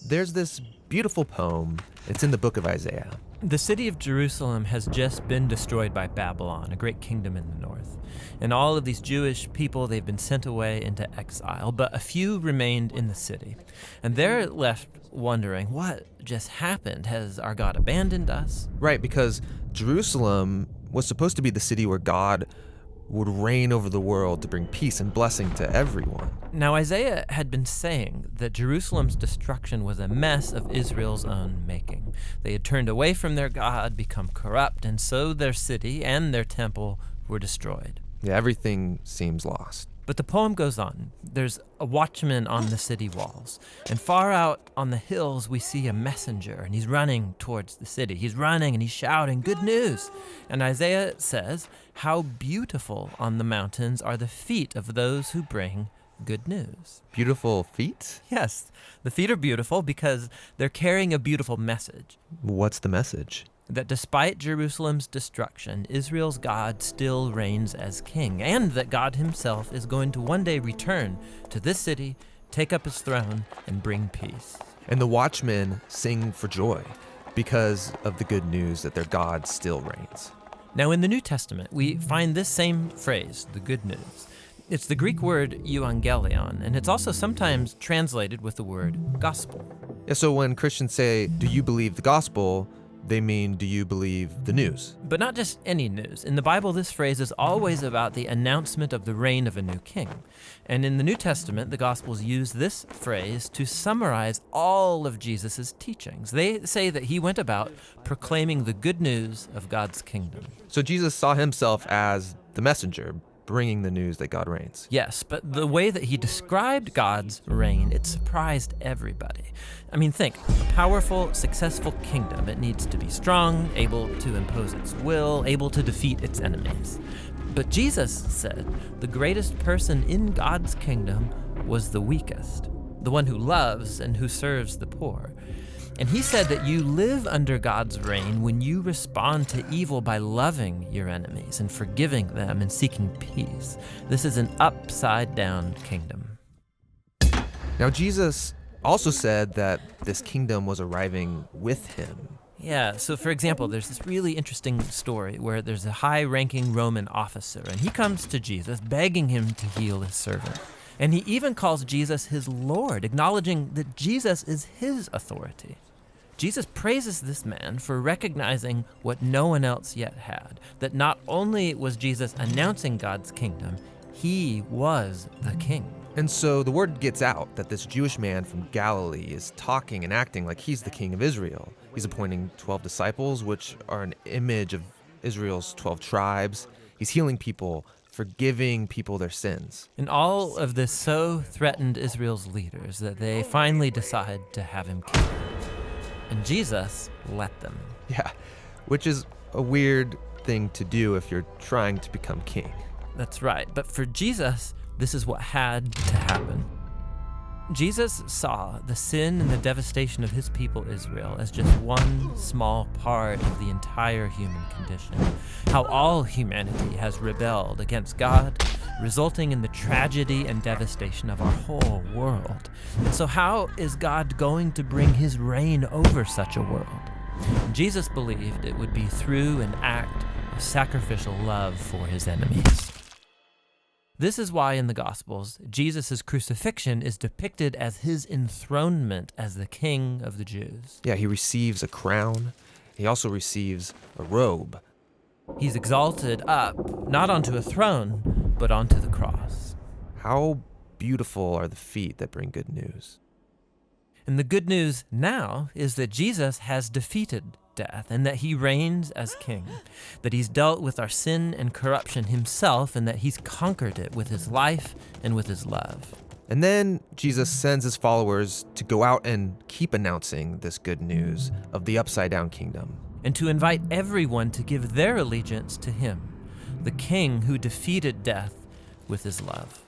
there's this beautiful poem. It's in the book of Isaiah. The city of Jerusalem has just been destroyed by Babylon, a great kingdom in the north. And all of these Jewish people, they've been sent away into exile, but a few remained in the city. And they're left wondering, what just happened? Has our God abandoned us? Right, because Jerusalem was supposed to be the city where God would reign over the world to bring peace and blessing to everyone. Now, Isaiah had been saying that Jerusalem's destruction was a mess of Israel's own making. They had turned away from their God, become corrupt, and so their city and their temple were destroyed. Yeah, everything seems lost. But the poem goes on. There's a watchman on the city walls, and far out on the hills we see a messenger, and he's running towards the city. He's running and he's shouting, "Good news!" And Isaiah says, "How beautiful on the mountains are the feet of those who bring good news." Beautiful feet? Yes, the feet are beautiful because they're carrying a beautiful message. What's the message? That despite Jerusalem's destruction, Israel's God still reigns as king, and that God himself is going to one day return to this city, take up his throne, and bring peace. And the watchmen sing for joy because of the good news that their God still reigns. Now, in the New Testament, we find this same phrase, the good news. It's the Greek word euangelion, and it's also sometimes translated with the word gospel. Yeah, so when Christians say, "Do you believe the gospel?" they mean, do you believe the news? But not just any news. In the Bible, this phrase is always about the announcement of the reign of a new king. And in the New Testament, the Gospels use this phrase to summarize all of Jesus' teachings. They say that he went about proclaiming the good news of God's kingdom. So Jesus saw himself as the messenger, bringing the news that God reigns. Yes, but the way that he described God's reign, it surprised everybody. I mean, think, a powerful, successful kingdom. It needs to be strong, able to impose its will, able to defeat its enemies. But Jesus said the greatest person in God's kingdom was the weakest, the one who loves and who serves the poor. And he said that you live under God's reign when you respond to evil by loving your enemies and forgiving them and seeking peace. This is an upside-down kingdom. Now, Jesus also said that this kingdom was arriving with him. Yeah, so for example, there's this really interesting story where there's a high-ranking Roman officer, and he comes to Jesus begging him to heal his servant. And he even calls Jesus his Lord, acknowledging that Jesus is his authority. Jesus praises this man for recognizing what no one else yet had, that not only was Jesus announcing God's kingdom, he was the king. And so the word gets out that this Jewish man from Galilee is talking and acting like he's the king of Israel. He's appointing 12 disciples, which are an image of Israel's 12 tribes. He's healing people, forgiving people their sins. And all of this so threatened Israel's leaders that they finally decide to have him killed. And Jesus let them. Yeah, which is a weird thing to do if you're trying to become king. That's right. But for Jesus, this is what had to happen. Jesus saw the sin and the devastation of his people Israel as just one small part of the entire human condition. How all humanity has rebelled against God, resulting in the tragedy and devastation of our whole world. And so how is God going to bring his reign over such a world? Jesus believed it would be through an act of sacrificial love for his enemies. This is why in the Gospels, Jesus' crucifixion is depicted as his enthronement as the King of the Jews. Yeah, he receives a crown. He also receives a robe. He's exalted up, not onto a throne, but onto the cross. How beautiful are the feet that bring good news. And the good news now is that Jesus has defeated death and that he reigns as king, that he's dealt with our sin and corruption himself and that he's conquered it with his life and with his love. And then Jesus sends his followers to go out and keep announcing this good news of the upside-down kingdom. And to invite everyone to give their allegiance to him, the king who defeated death with his love.